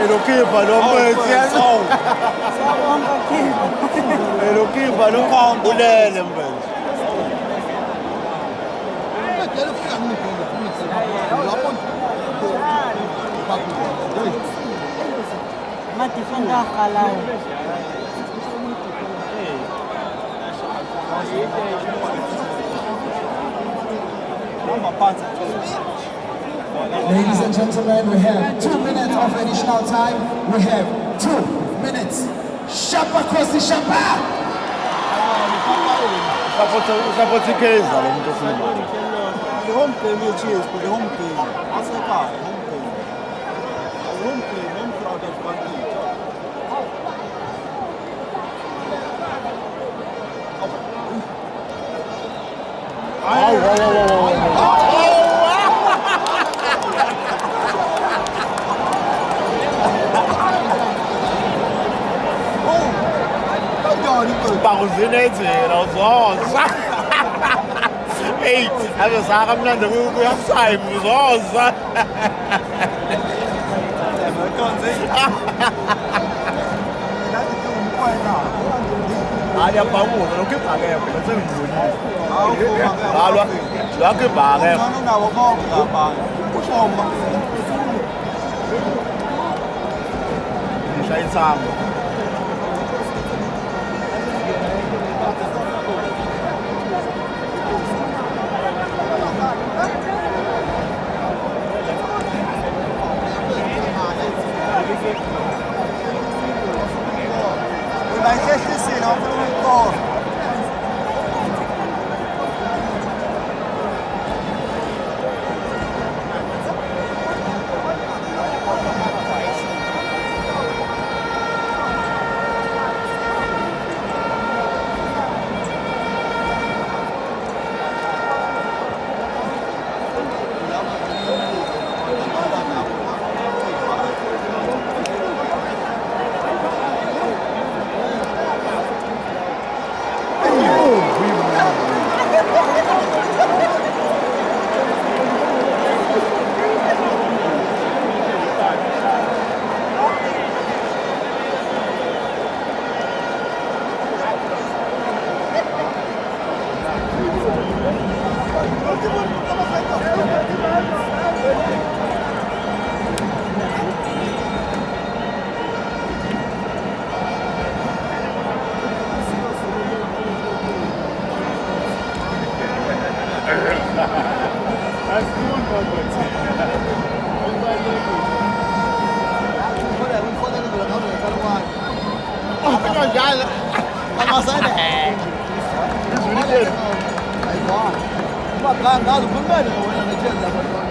Lo keeper lo mfethu yazo. Lo keeper lo ulele mfethu. Defender halal. Ladies and gentlemen, we have 2 minutes of additional time. We have 2 minutes. Shapa Kosi Shapa! Support Kaizer lo muntu okhuluma. The home team is cheers, but the home team. That's a car, home team. The home team, home crowd of Bangui. Bakuzilethela uzoza. Hey, ave saka mnandi kuyasaya uzoza. Haya pamoja lokibhake phela sengibonile. Halwa lokibhake. Ngcono nabo bonke labanye. Ushomba. Ngishaya ithambo. Bayihlisile wafuna ukukora. Uma grande, não, não, não, não, não, não,